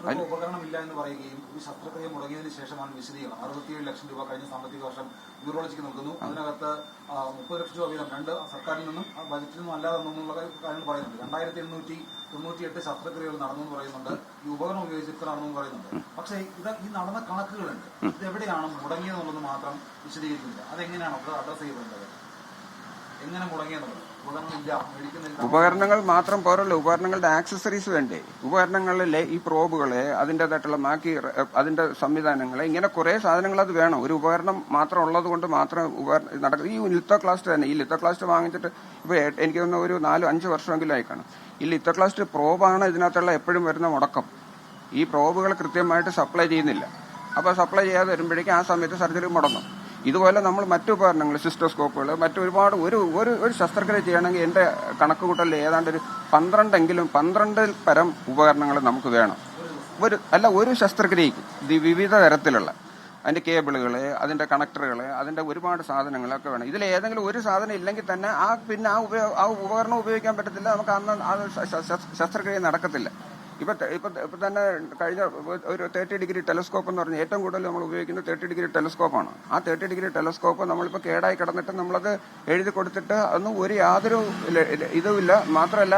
ഉപകരണമില്ല എന്ന് പറയുകയും ഈ ശസ്ത്രക്രിയ മുടങ്ങിയതിനു ശേഷമാണ് വിശദീകരണം. 67 ലക്ഷം രൂപ കഴിഞ്ഞ സാമ്പത്തിക വർഷം യൂറോളജിക്ക് നൽകുന്നു. അതിനകത്ത് 30 ലക്ഷം രൂപ വീതം രണ്ട് സർക്കാരിൽ നിന്നും ബജറ്റിൽ നിന്നും അല്ലാതെ എന്നുള്ള കാര്യങ്ങൾ പറയുന്നുണ്ട്. 2898 ശസ്ത്രക്രിയകൾ നടന്നു എന്ന് പറയുന്നുണ്ട്. ഈ ഉപകരണം ഉപയോഗിച്ചിട്ട് നടന്നു പറയുന്നുണ്ട്. പക്ഷേ ഈ നടന്ന കണക്കുകളുണ്ട്. ഇതെവിടെയാണ് മുടങ്ങിയതെന്നുള്ളത് മാത്രം വിശദീകരിക്കുന്നില്ല. അതെങ്ങനെയാണ് അത് അഡ്രസ് ചെയ്യപ്പെടുന്നത്? എങ്ങനെ മുടങ്ങിയെന്നുള്ളത്? ഉപകരണങ്ങൾ മാത്രം പോരല്ലോ, ഉപകരണങ്ങളുടെ ആക്സസറീസ് വേണ്ടേ? ഉപകരണങ്ങളിലെ ഈ പ്രോബുകളെ, അതിൻ്റെതായിട്ടുള്ള അതിന്റെ സംവിധാനങ്ങളെ, ഇങ്ങനെ കുറെ സാധനങ്ങൾ അത് വേണം. ഒരു ഉപകരണം മാത്രം ഉള്ളത് കൊണ്ട് മാത്രം നടക്കും. ഈ ലിത്തോക്ലാസ്റ്റ് തന്നെ, ഈ ലിത്തോക്ലാസ്റ്റ് വാങ്ങിച്ചിട്ട് ഇപ്പൊ എനിക്ക് തോന്നുന്ന ഒരു 4-5 വർഷമെങ്കിലും ആയി കാണും. ഈ ലിത്തോക്ലാസ്റ്റ് പ്രോബാണ് ഇതിനകത്തുള്ള എപ്പോഴും വരുന്ന മുടക്കം. ഈ പ്രോബുകൾ കൃത്യമായിട്ട് സപ്ലൈ ചെയ്യുന്നില്ല. അപ്പൊ സപ്ലൈ ചെയ്യാതെ വരുമ്പോഴേക്കും ആ സമയത്ത് സർജറി മുടങ്ങും. ഇതുപോലെ നമ്മൾ മറ്റു ഉപകരണങ്ങൾ, സിസ്റ്റോസ്കോപ്പുകൾ, മറ്റൊരുപാട് ഒരു ശസ്ത്രക്രിയ ചെയ്യണമെങ്കിൽ എന്റെ കണക്കുകൂട്ടലിൽ ഏതാണ്ട് ഒരു 12 പരം ഉപകരണങ്ങൾ നമുക്ക് വേണം. ഒരു ശസ്ത്രക്രിയക്ക് വിവിധ തരത്തിലുള്ള അതിന്റെ കേബിളുകൾ, അതിന്റെ കണക്ടറുകൾ, അതിന്റെ ഒരുപാട് സാധനങ്ങളൊക്കെ വേണം. ഇതിൽ ഏതെങ്കിലും ഒരു സാധനം ഇല്ലെങ്കിൽ തന്നെ ആ ഉപകരണം ഉപയോഗിക്കാൻ പറ്റത്തില്ല. നമുക്ക് അന്ന് ശസ്ത്രക്രിയ നടക്കത്തില്ല. ഇപ്പൊ തന്നെ കഴിഞ്ഞ ഒരു 30 ഡിഗ്രി ടെലസ്കോപ്പ് എന്ന് പറഞ്ഞാൽ ഏറ്റവും കൂടുതൽ നമ്മൾ ഉപയോഗിക്കുന്നത് 30 ഡിഗ്രി ടെലസ്കോപ്പാണ്. ആ 30 ഡിഗ്രി ടെലസ്കോപ്പ് നമ്മളിപ്പോൾ കേടായി കിടന്നിട്ട് നമ്മളത് എഴുതി കൊടുത്തിട്ട് അതൊന്നും യാതൊരു ഇതുമില്ല. മാത്രമല്ല,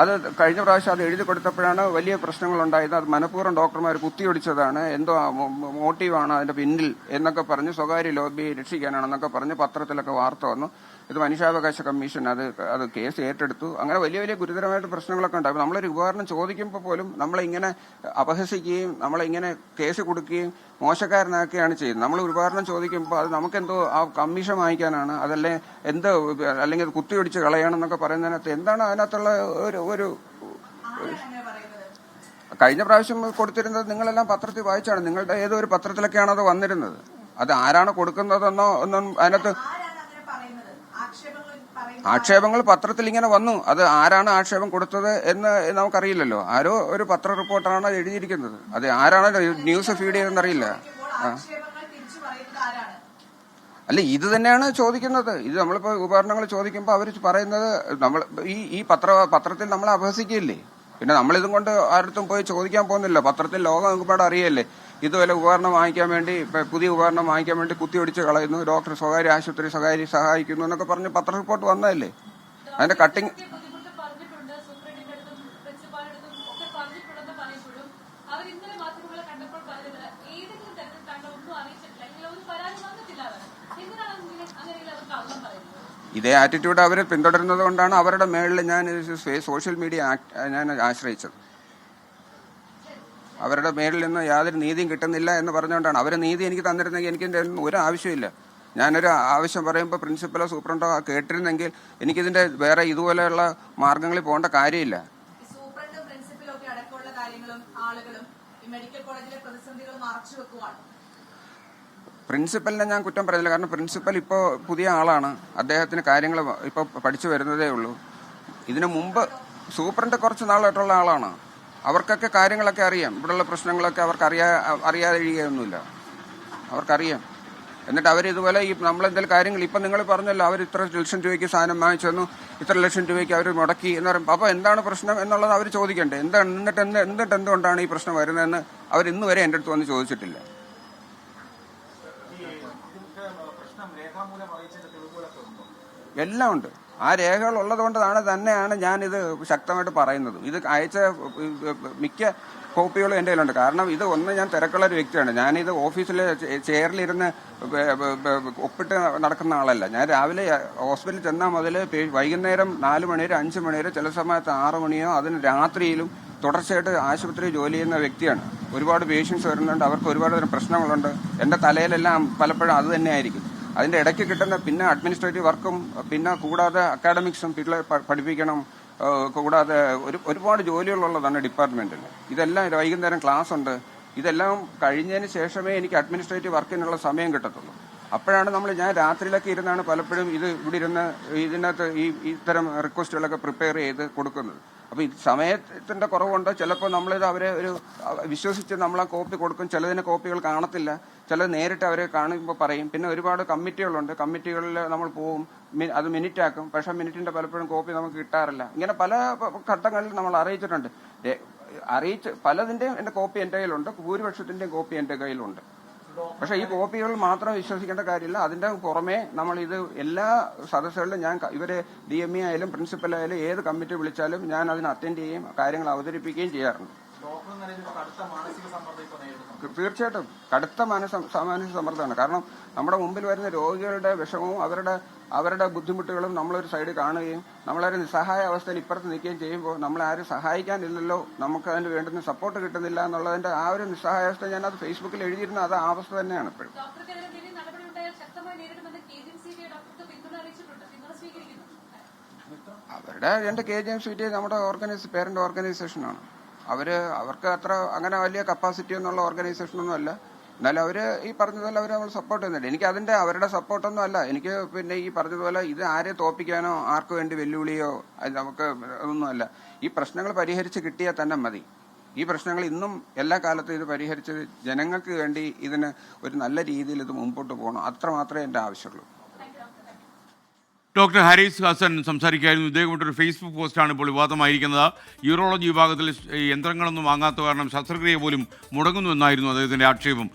അത് കഴിഞ്ഞ പ്രാവശ്യം അത് എഴുതി കൊടുത്തപ്പോഴാണ് വലിയ പ്രശ്നങ്ങൾ ഉണ്ടായത്. അത് മനഃപൂർവ്വം ഡോക്ടർമാർ കുത്തിയൊടിച്ചതാണ്, എന്തോ മോട്ടീവാണ് അതിന്റെ പിന്നിൽ എന്നൊക്കെ പറഞ്ഞ് സ്വകാര്യ ലോബിയെ രക്ഷിക്കാനാണെന്നൊക്കെ പറഞ്ഞ് പത്രത്തിലൊക്കെ വാർത്ത വന്നു. ഇത് മനുഷ്യാവകാശ കമ്മീഷൻ അത് കേസ് ഏറ്റെടുത്തു. അങ്ങനെ വലിയ ഗുരുതരമായിട്ട് പ്രശ്നങ്ങളൊക്കെ ഉണ്ട്. അപ്പൊ നമ്മളൊരു ഉപകരണം ചോദിക്കുമ്പോൾ പോലും നമ്മളിങ്ങനെ അപഹസിക്കുകയും നമ്മളിങ്ങനെ കേസ് കൊടുക്കുകയും മോശക്കാരനാക്കുകയാണ് ചെയ്യുന്നത്. നമ്മൾ ഒരു ഉപകരണം ചോദിക്കുമ്പോൾ അത് നമുക്കെന്തോ ആ കമ്മീഷൻ വാങ്ങിക്കാനാണ്, അതല്ലേ അല്ലെങ്കിൽ അത് കുത്തിയൊടിച്ച് കളയണമെന്നൊക്കെ പറയുന്നതിനകത്ത് എന്താണ് അതിനകത്തുള്ള ഒരു കഴിഞ്ഞ പ്രാവശ്യം കൊടുത്തിരുന്നത് നിങ്ങളെല്ലാം പത്രത്തിൽ വായിച്ചാണ്. നിങ്ങളുടെ ഏതോ ഒരു പത്രത്തിലൊക്കെയാണ് അത് വന്നിരുന്നത്. അത് ആരാണ് കൊടുക്കുന്നതെന്നോ ഒന്നും അതിനകത്ത് ആക്ഷേപങ്ങൾ പത്രത്തിൽ ഇങ്ങനെ വന്നു. അത് ആരാണ് ആക്ഷേപം കൊടുത്തത് എന്ന് നമുക്കറിയില്ലല്ലോ. ആരോ ഒരു പത്ര റിപ്പോർട്ടറാണ് അത് എഴുതിയിരിക്കുന്നത്. അത് ആരാണ് ന്യൂസ് ഫീഡ് ചെയ്തതെന്ന് അറിയില്ല. അല്ല, ഇത് തന്നെയാണ് ചോദിക്കുന്നത്. ഇത് നമ്മളിപ്പോ ഉപകരണങ്ങൾ ചോദിക്കുമ്പോൾ അവർ പറയുന്നത് നമ്മൾ ഈ പത്രത്തിൽ നമ്മളെ അപഹസിക്കില്ലേ. പിന്നെ നമ്മളിതും കൊണ്ട് ആരുടെ പോയി ചോദിക്കാൻ പോകുന്നില്ല. പത്രത്തിൽ ലോകം ഒരുപാട് അറിയല്ലേ. ഇതുപോലെ ഉപകരണം വാങ്ങിക്കാൻ വേണ്ടി, പുതിയ ഉപകരണം വാങ്ങിക്കാൻ വേണ്ടി കുത്തിയൊടിച്ച് കളയുന്നു, ഡോക്ടർ സ്വകാര്യ ആശുപത്രി സഹായിക്കുന്നു എന്നൊക്കെ പറഞ്ഞ് പത്ര റിപ്പോർട്ട് വന്നതല്ലേ. അതിന്റെ കട്ടിങ് ഇതേ ആറ്റിറ്റ്യൂഡ് അവർ പിന്തുടരുന്നത് കൊണ്ടാണ് അവരുടെ മേളിൽ ഞാൻ സോഷ്യൽ മീഡിയ ഞാൻ ആശ്രയിച്ചത്. അവരുടെ മേളിൽ നിന്ന് യാതൊരു നീതിയും കിട്ടുന്നില്ല എന്ന് പറഞ്ഞുകൊണ്ടാണ്. അവരെ നീതി എനിക്ക് തന്നിരുന്നെങ്കിൽ എനിക്ക് ഒരു ആവശ്യമില്ല. ഞാനൊരു ആവശ്യം പറയുമ്പോൾ പ്രിൻസിപ്പലോ സൂപ്രണ്ടോ കേട്ടിരുന്നെങ്കിൽ എനിക്കിതിന്റെ വേറെ ഇതുപോലെയുള്ള മാർഗങ്ങളിൽ പോകേണ്ട കാര്യമില്ല. പ്രിൻസിപ്പലിനെ ഞാൻ കുറ്റം പറയുന്നില്ല. കാരണം പ്രിൻസിപ്പൽ ഇപ്പോൾ പുതിയ ആളാണ്. അദ്ദേഹത്തിന് കാര്യങ്ങൾ ഇപ്പോൾ പഠിച്ചു വരുന്നതേ ഉള്ളൂ. ഇതിനു മുമ്പ് സൂപ്രണ്ട് കുറച്ച് നാളായിട്ടുള്ള ആളാണ്. അവർക്കൊക്കെ കാര്യങ്ങളൊക്കെ അറിയാം. ഇവിടെയുള്ള പ്രശ്നങ്ങളൊക്കെ അവർക്ക് അറിയാതിരിക്കുകയൊന്നുമില്ല. അവർക്കറിയാം. എന്നിട്ട് അവരിതുപോലെ നമ്മളെന്തെങ്കിലും കാര്യങ്ങൾ ഇപ്പം നിങ്ങൾ പറഞ്ഞല്ലോ, അവർ ഇത്ര ലക്ഷം രൂപയ്ക്ക് സാധനം വാങ്ങിച്ചു തന്നു, ഇത്ര ലക്ഷം രൂപയ്ക്ക് അവർ മുടക്കി എന്ന് പറയുമ്പോൾ അപ്പോൾ എന്താണ് പ്രശ്നം എന്നുള്ളത് അവർ ചോദിക്കണ്ടേ. എന്നിട്ട് എന്തുകൊണ്ടാണ് ഈ പ്രശ്നം വരുന്നതെന്ന് അവർ ഇന്ന് വരെ എൻ്റെ അടുത്ത് വന്ന് ചോദിച്ചിട്ടില്ല. എല്ലാം ഉണ്ട്. ആ രേഖകൾ ഉള്ളത് കൊണ്ട് തന്നെയാണ് ഞാനിത് ശക്തമായിട്ട് പറയുന്നത്. ഇത് അയച്ച മിക്ക കോപ്പികളും എൻ്റെ കയ്യിലുണ്ട്. കാരണം ഇത് ഞാൻ തിരക്കുള്ള ഒരു വ്യക്തിയാണ്. ഞാനിത് ഓഫീസിലെ ചെയറിലിരുന്ന് ഒപ്പിട്ട് നടക്കുന്ന ആളല്ല. ഞാൻ രാവിലെ ഹോസ്പിറ്റലിൽ ചെന്നാൽ മുതൽ വൈകുന്നേരം 4 മണി വരെ 5 മണി വരെ, ചില സമയത്ത് 6 മണിയോ അതിന് രാത്രിയിലും തുടർച്ചയായിട്ട് ആശുപത്രിയിൽ ജോലി ചെയ്യുന്ന വ്യക്തിയാണ്. ഒരുപാട് പേഷ്യൻസ് വരുന്നുണ്ട്. അവർക്ക് ഒരുപാട് തരം പ്രശ്നങ്ങളുണ്ട്. എൻ്റെ തലയിലെല്ലാം പലപ്പോഴും അത് തന്നെയായിരിക്കും. അതിന്റെ ഇടയ്ക്ക് കിട്ടുന്ന പിന്നെ അഡ്മിനിസ്ട്രേറ്റീവ് വർക്കും, പിന്നെ കൂടാതെ അക്കാഡമിക്സും പിള്ളേരെ പഠിപ്പിക്കണം, കൂടാതെ ഒരുപാട് ജോലികളുള്ളതാണ് ഡിപ്പാർട്ട്മെന്റിൽ. ഇതെല്ലാം വൈകുന്നേരം ക്ലാസ് ഉണ്ട്. ഇതെല്ലാം കഴിഞ്ഞതിന് ശേഷമേ എനിക്ക് അഡ്മിനിസ്ട്രേറ്റീവ് വർക്കിനുള്ള സമയം കിട്ടത്തുള്ളൂ. അപ്പോഴാണ് ഞാൻ രാത്രിയിലൊക്കെ ഇരുന്നാണ് പലപ്പോഴും ഇവിടെ ഇരുന്ന് ഇതിനകത്ത് ഇത്തരം റിക്വസ്റ്റുകളൊക്കെ പ്രിപ്പയർ ചെയ്ത് കൊടുക്കുന്നത്. അപ്പൊ ഈ സമയത്തിന്റെ കുറവുണ്ട്. ചിലപ്പോൾ നമ്മളിത് അവരെ വിശ്വസിച്ച് നമ്മളാ കോപ്പി കൊടുക്കും. ചിലതിന് കോപ്പികൾ കാണത്തില്ല, ചിലത് നേരിട്ട് അവരെ കാണുമ്പോൾ പറയും. പിന്നെ ഒരുപാട് കമ്മിറ്റികളുണ്ട്. കമ്മിറ്റികളിൽ നമ്മൾ പോവും, അത് മിനിറ്റ് ആക്കും. പക്ഷെ മിനിറ്റിന്റെ പലപ്പോഴും കോപ്പി നമുക്ക് കിട്ടാറില്ല. ഇങ്ങനെ പല ഘട്ടങ്ങളിൽ നമ്മൾ അറിയിച്ചിട്ടുണ്ട്. അറിയിച്ച് പലതിന്റെയും എന്റെ കോപ്പി എന്റെ കയ്യിലുണ്ട്, ഭൂരിപക്ഷത്തിന്റെയും കോപ്പി എന്റെ കയ്യിലുണ്ട്. പക്ഷെ ഈ കോപ്പികൾ മാത്രം വിശ്വസിക്കേണ്ട കാര്യമില്ല. അതിന്റെ പുറമെ നമ്മൾ ഇത് എല്ലാ സദസ്സുകളിലും ഞാൻ ഇവരെ DME ആയാലും പ്രിൻസിപ്പൽ ആയാലും ഏത് കമ്മിറ്റി വിളിച്ചാലും ഞാൻ അതിന് അറ്റൻഡ് ചെയ്യുകയും കാര്യങ്ങൾ അവതരിപ്പിക്കുകയും ചെയ്യാറുണ്ട്. തീർച്ചയായിട്ടും കടുത്ത മാനസിക സമ്മർദ്ദമാണ്. കാരണം നമ്മുടെ മുമ്പിൽ വരുന്ന രോഗികളുടെ വിഷമവും അവരുടെ ബുദ്ധിമുട്ടുകളും നമ്മളൊരു സൈഡിൽ കാണുകയും നമ്മളൊരു നിസ്സഹായ അവസ്ഥയിൽ ഇപ്പുറത്ത് നിൽക്കുകയും ചെയ്യുമ്പോൾ നമ്മളെ ആരും സഹായിക്കാനില്ലല്ലോ, നമുക്ക് അതിന് വേണ്ടുന്ന സപ്പോർട്ട് കിട്ടുന്നില്ല എന്നുള്ളതിന്റെ ആ ഒരു നിസ്സഹായാവസ്ഥ ഞാൻ അത് ഫേസ്ബുക്കിൽ എഴുതിയിരുന്ന അത് ആ അവസ്ഥ തന്നെയാണ് ഇപ്പോഴും. എന്റെ KGMCT നമ്മുടെ പേരന്റ് ഓർഗനൈസേഷനാണ്. അവർക്ക് അത്ര അങ്ങനെ വലിയ കപ്പാസിറ്റി എന്നുള്ള ഓർഗനൈസേഷനൊന്നും അല്ല. എന്നാലും അവര് ഈ പറഞ്ഞതുപോലെ അവർ നമ്മൾ സപ്പോർട്ട് ചെയ്യുന്നുണ്ട്. എനിക്ക് അതിന്റെ അവരുടെ സപ്പോർട്ടൊന്നും അല്ല. എനിക്ക് പിന്നെ ഈ പറഞ്ഞതുപോലെ ഇത് ആരെ തോപ്പിക്കാനോ ആർക്കു വേണ്ടി വെല്ലുവിളിയോ നമുക്ക് അതൊന്നുമല്ല. ഈ പ്രശ്നങ്ങൾ പരിഹരിച്ച് കിട്ടിയാൽ തന്നെ മതി. ഈ പ്രശ്നങ്ങൾ ഇന്നും എല്ലാ കാലത്തും ഇത് പരിഹരിച്ച് ജനങ്ങൾക്ക് വേണ്ടി ഇതിന് ഒരു നല്ല രീതിയിൽ ഇത് മുമ്പോട്ട് പോകണം. അത്ര മാത്രമേ എന്റെ ആവശ്യമുള്ളൂ. ഡോക്ടർ ഹാരിസ് ഹസൻ സംസാരിക്കുകയായിരുന്നു. ഇദ്ദേഹം ഒരു ഫേസ്ബുക്ക് പോസ്റ്റാണ് ഇപ്പോൾ വിവാദമായിരിക്കുന്നത്. യൂറോളജി വിഭാഗത്തിൽ യന്ത്രങ്ങളൊന്നും വാങ്ങാത്ത കാരണം ശസ്ത്രക്രിയ പോലും മുടങ്ങുന്നു എന്നായിരുന്നു അദ്ദേഹത്തിന്റെ ആക്ഷേപം.